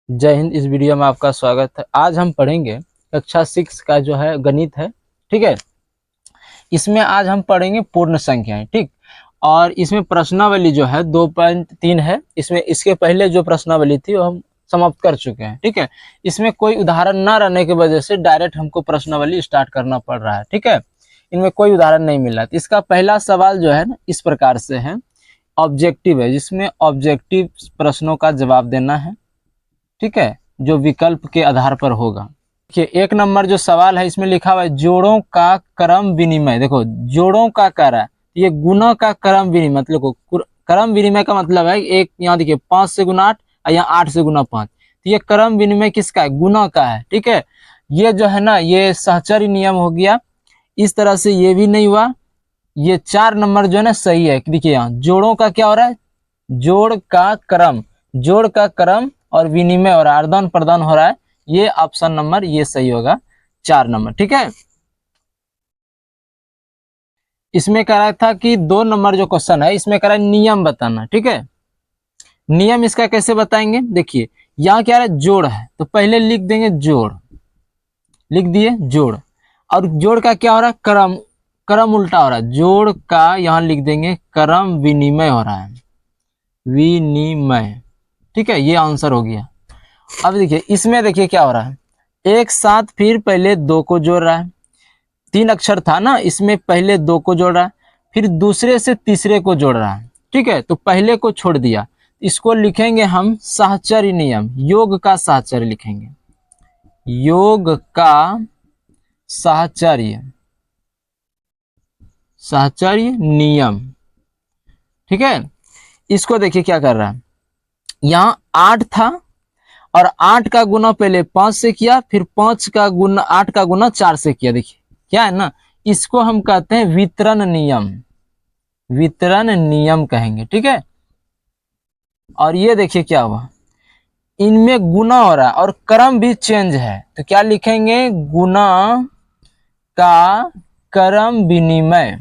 जय हिंद। इस वीडियो में आपका स्वागत है। आज हम पढ़ेंगे कक्षा 6 का जो है गणित है। ठीक है, इसमें आज हम पढ़ेंगे पूर्ण संख्याएं। ठीक, और इसमें प्रश्नावली जो है 2.3 है। इसमें इसके पहले जो प्रश्नावली थी वो हम समाप्त कर चुके हैं। ठीक है, इसमें कोई उदाहरण ना रहने की वजह से डायरेक्ट हमको प्रश्नावली स्टार्ट करना पड़ रहा है। ठीक है, इनमें कोई उदाहरण नहीं मिला। तो इसका पहला सवाल जो है ना इस प्रकार से है, ऑब्जेक्टिव है, जिसमें ऑब्जेक्टिव प्रश्नों का जवाब देना है। ठीक है, जो विकल्प के आधार पर होगा। देखिए, 1 नंबर जो सवाल है इसमें लिखा हुआ है जोड़ों का क्रम विनिमय। देखो, जोड़ों का कह रहा है, ये गुना का क्रम विनिमय, मतलब क्रम विनिमय का मतलब है एक, यहाँ देखिए 5 से गुना 8 और यहाँ 8 से गुना 5। तो ये क्रम विनिमय किसका है? गुना का है। ठीक है, ये जो है ना ये सहचर्य नियम हो गया। इस तरह से ये भी नहीं हुआ। ये 4 नंबर जो है ना सही है। देखिए यहाँ जोड़ों का क्या हो रहा है? जोड़ का क्रम, जोड़ का क्रम और विनिमय और आदान प्रदान हो रहा है। ये ऑप्शन नंबर ये सही होगा, 4 नंबर। ठीक है, इसमें कह रहा था कि 2 नंबर जो क्वेश्चन है इसमें कह रहा है नियम बताना। ठीक है, नियम इसका कैसे बताएंगे? देखिए, यहाँ क्या है? जोड़ है तो पहले लिख देंगे जोड़, लिख दिए जोड़। और जोड़ का क्या हो रहा है? क्रम, क्रम उल्टा हो रहा है। जोड़ का यहाँ लिख देंगे क्रम विनिमय हो रहा है, विनिमय। ठीक है, ये आंसर हो गया। अब देखिए इसमें देखिए क्या हो रहा है, एक साथ फिर पहले 2 को जोड़ रहा है। 3 अक्षर था ना, इसमें पहले 2 को जोड़ रहा है, फिर दूसरे से तीसरे को जोड़ रहा है। ठीक है, तो पहले को छोड़ दिया। इसको लिखेंगे हम साहचर्य नियम, योग का साहचर्य लिखेंगे, योग का साहचर्य, साहचर्य नियम। ठीक है, इसको देखिए क्या कर रहा है, यहाँ 8 था और 8 का गुना पहले 5 से किया, फिर 5 का गुना 8 का गुना 4 से किया। देखिए क्या है ना, इसको हम कहते हैं वितरण नियम, वितरण नियम कहेंगे। ठीक है, और ये देखिए क्या हुआ, इनमें गुना हो रहा है और क्रम भी चेंज है। तो क्या लिखेंगे? गुना का क्रम विनिमय,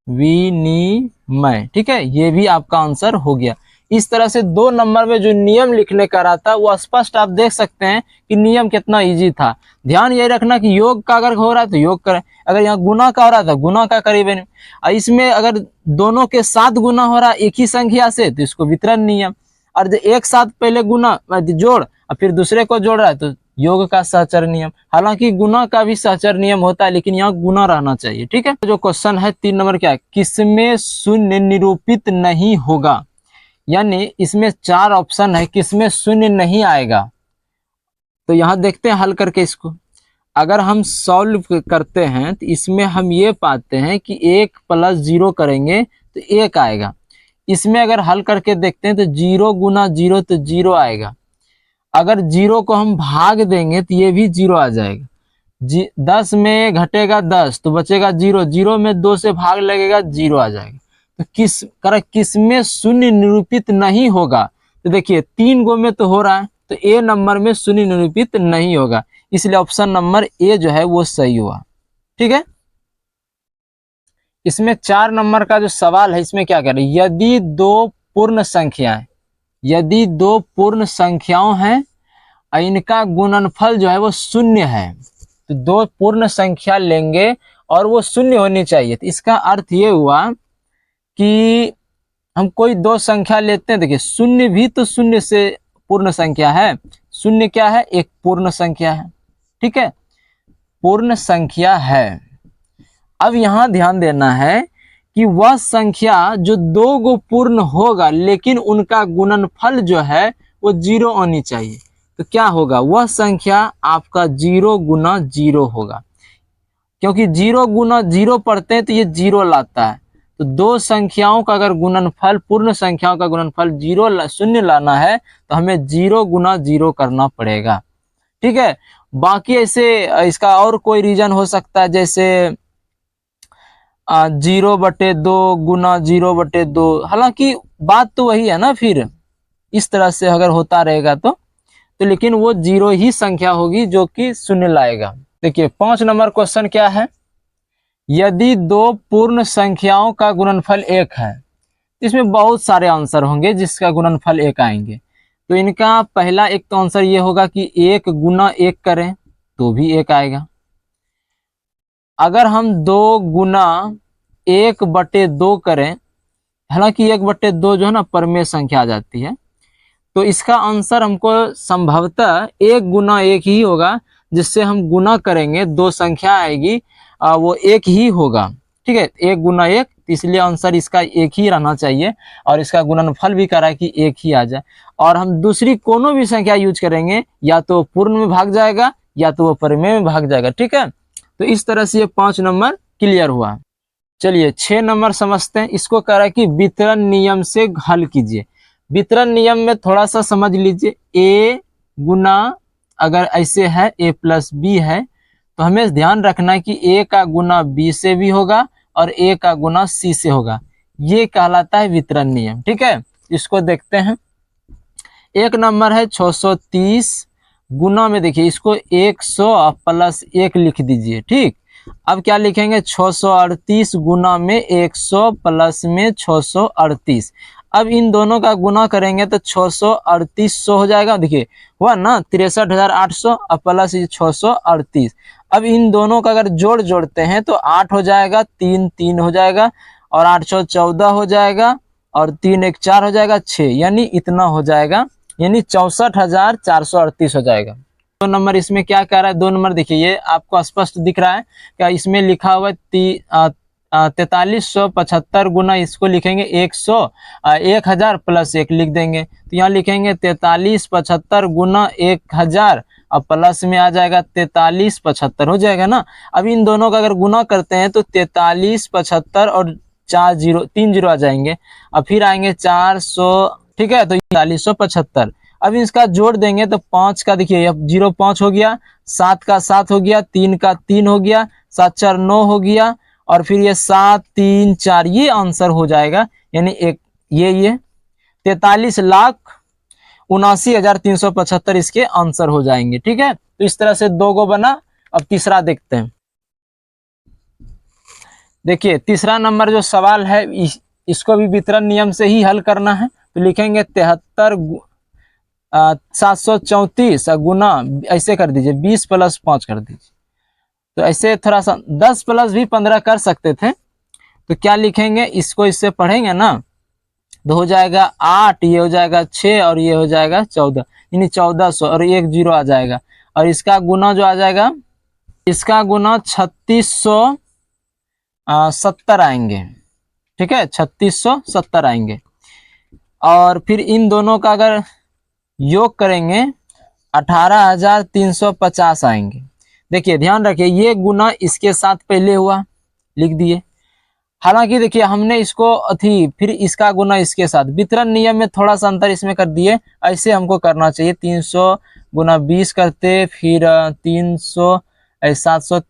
विनिमय। ठीक है, ये भी आपका आंसर हो गया। इस तरह से 2 नंबर में जो नियम लिखने का रहा था वो स्पष्ट आप देख सकते हैं कि नियम कितना इजी था। ध्यान ये रखना कि योग का अगर हो रहा है तो योग करें, अगर यहाँ गुना का हो रहा था गुना का करीबन। इसमें अगर दोनों के साथ गुना हो रहा है एक ही संख्या से तो इसको वितरण नियम, और एक साथ पहले गुना जोड़ और फिर दूसरे को जोड़ रहा है तो योग का सहचर नियम। हालांकि गुना का भी सहचर नियम होता है लेकिन यहाँ गुना रहना चाहिए। ठीक है, जो क्वेश्चन है 3 नंबर क्या है, किसमें शून्य निरूपित नहीं होगा? यानी इसमें 4 ऑप्शन है, किसमें शून्य नहीं आएगा। तो यहाँ देखते हैं हल करके इसको। अगर हम सॉल्व करते हैं तो इसमें हम ये पाते हैं कि 1 + 0 करेंगे तो 1 आएगा। इसमें अगर हल करके देखते हैं तो 0 गुना 0 तो 0 आएगा। अगर 0 को हम भाग देंगे तो ये भी 0 आ जाएगा। 10 में घटेगा 10 तो बचेगा 0, 0 में 2 से भाग लगेगा 0 आ जाएगा। तो किसमें शून्य निरूपित नहीं होगा? तो देखिए 3 गो में तो हो रहा है, तो ए नंबर में शून्य निरूपित नहीं होगा, इसलिए ऑप्शन नंबर ए जो है वो सही हुआ। ठीक है, इसमें 4 नंबर का जो सवाल है इसमें क्या कह रहे हैं, यदि 2 पूर्ण संख्याएं, यदि 2 पूर्ण संख्याओं हैं इनका गुणनफल जो है वो शून्य है, तो 2 पूर्ण संख्या लेंगे और वो शून्य होनी चाहिए। तो इसका अर्थ ये हुआ कि हम कोई 2 संख्या लेते हैं, देखिए शून्य भी तो शून्य से पूर्ण संख्या है। शून्य क्या है? एक पूर्ण संख्या है। ठीक है, पूर्ण संख्या है। अब यहां ध्यान देना है कि वह संख्या जो 2 गो पूर्ण होगा लेकिन उनका गुणनफल जो है वो 0 होनी चाहिए। तो क्या होगा? वह संख्या आपका 0 गुना 0 होगा, क्योंकि 0 गुना 0 पढ़ते हैं तो ये 0 लाता है। तो 2 संख्याओं का अगर गुणनफल, पूर्ण संख्याओं का गुणनफल 0 शून्य लाना है तो हमें 0 गुना 0 करना पड़ेगा। ठीक है, बाकी ऐसे इसका और कोई रीजन हो सकता है, जैसे 0/2 गुना 0/2। हालांकि बात तो वही है ना, फिर इस तरह से अगर होता रहेगा तो लेकिन वो 0 ही संख्या होगी जो कि शून्य लाएगा। देखिए 5 नंबर क्वेश्चन क्या है, यदि 2 पूर्ण संख्याओं का गुणनफल 1 है, इसमें बहुत सारे आंसर होंगे जिसका गुणनफल 1 आएंगे। तो इनका पहला एक तो आंसर ये होगा कि 1 गुना 1 करें तो भी 1 आएगा। अगर हम 2 गुना 1/2 करें, हालांकि 1/2 जो है ना परमेय संख्या आ जाती है, तो इसका आंसर हमको संभवतः 1 गुना 1 ही होगा, जिससे हम गुना करेंगे 2 संख्या आएगी, वो 1 ही होगा। ठीक है, 1 गुना 1, इसलिए आंसर इसका 1 ही रहना चाहिए, और इसका गुणनफल भी करा है कि 1 ही आ जाए। और हम दूसरी कोनो भी संख्या यूज करेंगे, या तो पूर्ण में भाग जाएगा या तो वो परिमेय में भाग जाएगा। ठीक है, तो इस तरह से ये 5 नंबर क्लियर हुआ। चलिए 6 नंबर समझते हैं। इसको कह रहा है कि वितरण नियम से हल कीजिए। वितरण नियम में थोड़ा सा समझ लीजिए, ए गुना, अगर ऐसे है a प्लस बी है, तो हमें ध्यान रखना है कि a का गुना b से भी होगा और a का गुना c से होगा। ये कहलाता है वितरण नियम। ठीक है, इसको देखते हैं। एक नंबर है 630, गुना में देखिए इसको 100 प्लस 1 लिख दीजिए। ठीक, अब क्या लिखेंगे, 638 गुना में 100 प्लस में 638। अब इन दोनों का गुना करेंगे तो 638 हो जाएगा। देखिए हुआ ना 63,800 और प्लस 638। अब इन दोनों का अगर जोड़ते हैं तो 8 हो जाएगा, 3 3 हो जाएगा, और 814 हो जाएगा, और 3 1 4 हो जाएगा, 6, यानी इतना हो जाएगा, यानी 64,438 हो जाएगा। 2 नंबर इसमें क्या कह रहा है, 2 नंबर देखिए ये आपको स्पष्ट दिख रहा है क्या, इसमें लिखा हुआ है 4375 गुना, इसको लिखेंगे 1000 प्लस 1 लिख देंगे, तो यहाँ लिखेंगे 4375 गुना 1000 और प्लस में आ जाएगा 4375 हो जाएगा ना। अब इन दोनों का अगर गुना करते हैं तो 4375 और 3 जीरो आ जाएंगे, और फिर आएंगे 400। ठीक है, तो 4375। अब इसका जोड़ देंगे तो 5 का देखिए अब 05 हो गया, 7 का 7 हो गया, 3 का 3 हो गया, 7 4 9 हो गया, और फिर ये 7 3 4, ये आंसर हो जाएगा, यानी एक ये 43,79,375 इसके आंसर हो जाएंगे। ठीक है, तो इस तरह से 2 गो बना। अब तीसरा देखते हैं। देखिए तीसरा नंबर जो सवाल है, इसको भी वितरण नियम से ही हल करना है। तो लिखेंगे 734 गुना, ऐसे कर दीजिए 20 प्लस 5 कर दीजिए, तो ऐसे थोड़ा सा 10 प्लस भी 15 कर सकते थे। तो क्या लिखेंगे, इसको इससे पढ़ेंगे ना तो हो जाएगा 8, ये हो जाएगा 6, और ये हो जाएगा 14, यानी 1400, और 1 जीरो आ जाएगा, और इसका गुना जो आ जाएगा, इसका गुना 3670 आएंगे। ठीक है, 3670 आएंगे, और फिर इन दोनों का अगर योग करेंगे 18,350 आएंगे। देखिए ध्यान रखिए, ये गुना इसके साथ पहले हुआ, लिख दिए। हालांकि देखिए हमने इसको फिर इसका गुना इसके साथ, वितरण नियम में थोड़ा सा अंतर इसमें कर दिए, ऐसे हमको करना चाहिए। 300 गुना 20 करते, फिर 300 700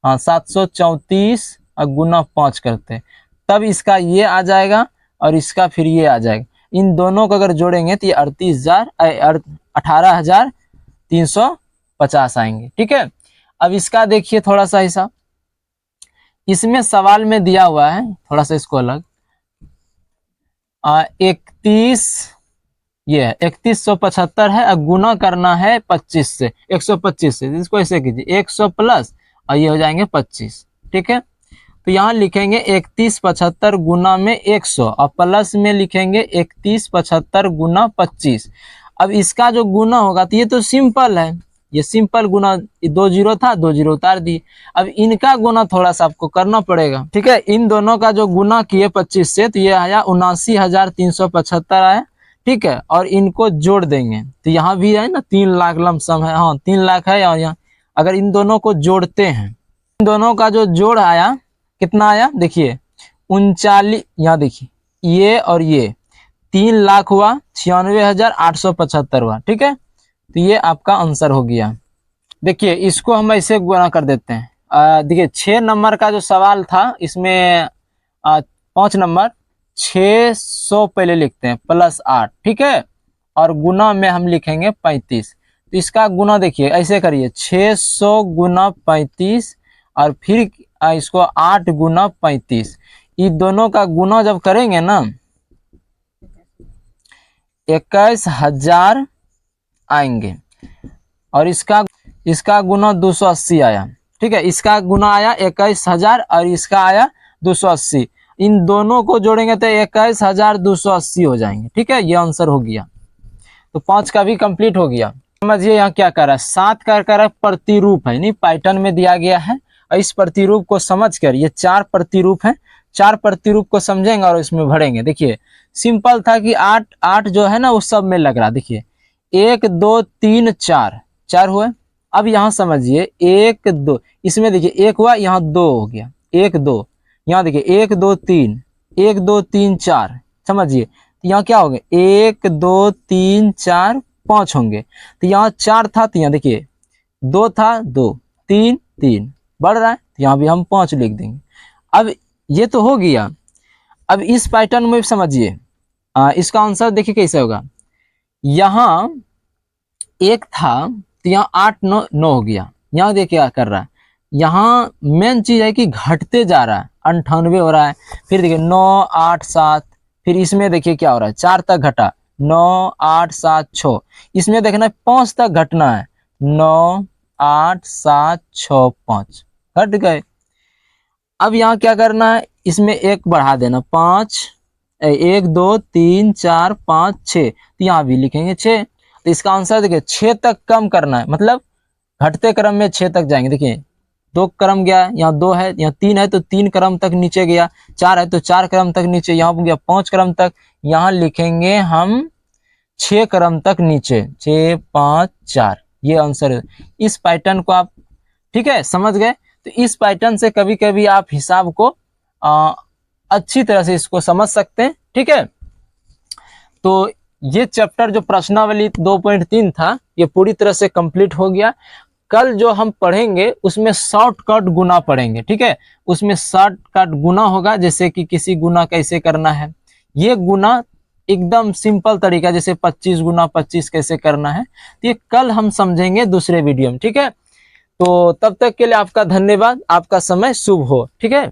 734 गुना 5 करते, तब इसका ये आ जाएगा और इसका फिर ये आ जाएगा। इन दोनों को अगर जोड़ेंगे तो ये 18,350 आएंगे। ठीक है, अब इसका देखिए थोड़ा सा हिसाब, इसमें सवाल में दिया हुआ है, थोड़ा सा इसको अलग, 31, ये है 3175 है, और गुना करना है 25 से, 125 से, इसको ऐसे कीजिए 100 प्लस और ये हो जाएंगे 25। ठीक है, तो यहाँ लिखेंगे 3175 गुना में 100 और प्लस में लिखेंगे 3175 गुना 25। अब इसका जो गुना होगा तो ये तो सिंपल है, ये सिंपल गुना, 2 जीरो था, 2 जीरो उतार दिए। अब इनका गुना थोड़ा सा आपको करना पड़ेगा। ठीक है, इन दोनों का जो गुना किए 25 से, तो ये आया 79,375 आया। ठीक है, और इनको जोड़ देंगे तो यहाँ भी है ना 3 लाख लमसम है, हाँ 3 लाख है, और यहाँ अगर इन दोनों को जोड़ते हैं, इन दोनों का जो जोड़ आया कितना आया, देखिए 39, यहाँ देखिए ये और ये 3 लाख हुआ, 96,875 हुआ। ठीक है, तो ये आपका आंसर हो गया। देखिए इसको हम ऐसे गुना कर देते हैं। देखिए 6 नंबर का जो सवाल था, इसमें 5 नंबर 600 पहले लिखते हैं प्लस 8। ठीक है, और गुना में हम लिखेंगे 35। तो इसका गुना देखिए ऐसे करिए 600 गुना 35, और फिर इसको 8 गुना 35। इन दोनों का गुना जब करेंगे ना 21,000 आएंगे और इसका गुना 280 आया। ठीक है, इसका गुना आया 21,000 और इसका आया 280। इन दोनों को जोड़ेंगे तो 21,280 हो जाएंगे। ठीक है, ये आंसर हो गया। तो 5 का भी कंप्लीट हो गया। समझिए यहाँ क्या कर रहा है, 7 का कर प्रतिरूप है, नहीं पैटर्न में दिया गया है। और इस प्रतिरूप को समझ कर, ये 4 प्रतिरूप है, 4 प्रतिरूप को समझेंगे और इसमें भरेंगे। देखिए सिंपल था कि 8 जो है ना वो सब में लग रहा। देखिए 1 2 3 4 4 हुए। अब यहाँ समझिए 1 2, इसमें देखिए 1 हुआ, यहाँ 2 हो गया, 1 2, यहाँ देखिए 1 2 3, 1 2 3 4। समझिए यहाँ क्या हो गया, 1 2 3 4 5 होंगे। तो यहाँ 4 था तो यहाँ देखिए 2 था, 2 3 3 बढ़ रहा है, तो यहाँ भी हम 5 लिख देंगे। अब ये तो हो गया। अब इस पैटर्न में समझिए इसका आंसर देखिए कैसे होगा। यहाँ 1 था तो यहाँ 8 9 9 हो गया। यहाँ देखिए क्या कर रहा है, यहाँ मेन चीज है कि घटते जा रहा है, 98 हो रहा है। फिर देखिए 9 8 7, फिर इसमें देखिए क्या हो रहा है, 4 तक घटा, 9 8 7 6। इसमें देखना है 5 तक घटना है, 9 8 7 6 5 घट गए। अब यहाँ क्या करना है, इसमें 1 बढ़ा देना, 5 1 2 3 4 5 6, तो यहाँ भी लिखेंगे 6। तो इसका आंसर देखिए 6 तक कम करना है, मतलब घटते क्रम में 6 तक जाएंगे। देखिए 2 क्रम गया, यहाँ 2 है, यहाँ 3 है तो 3 क्रम तक नीचे गया, 4 है तो 4 क्रम तक नीचे, यहाँ गया 5 क्रम तक, यहाँ लिखेंगे हम 6 क्रम तक नीचे, 6 5 4। ये आंसर है। इस पैटर्न को आप ठीक है समझ गए। तो इस पैटर्न से कभी कभी आप हिसाब को अच्छी तरह से इसको समझ सकते हैं। ठीक है, तो ये चैप्टर जो प्रश्नावली 2.3 था ये पूरी तरह से कंप्लीट हो गया। कल जो हम पढ़ेंगे उसमें शॉर्टकट गुना पढ़ेंगे। ठीक है, उसमें शॉर्टकट गुना होगा, जैसे कि किसी गुना कैसे करना है, ये गुना एकदम सिंपल तरीका, जैसे 25 गुना 25 कैसे करना है, तो ये कल हम समझेंगे दूसरे वीडियो में। ठीक है, तो तब तक के लिए आपका धन्यवाद, आपका समय शुभ हो। ठीक है।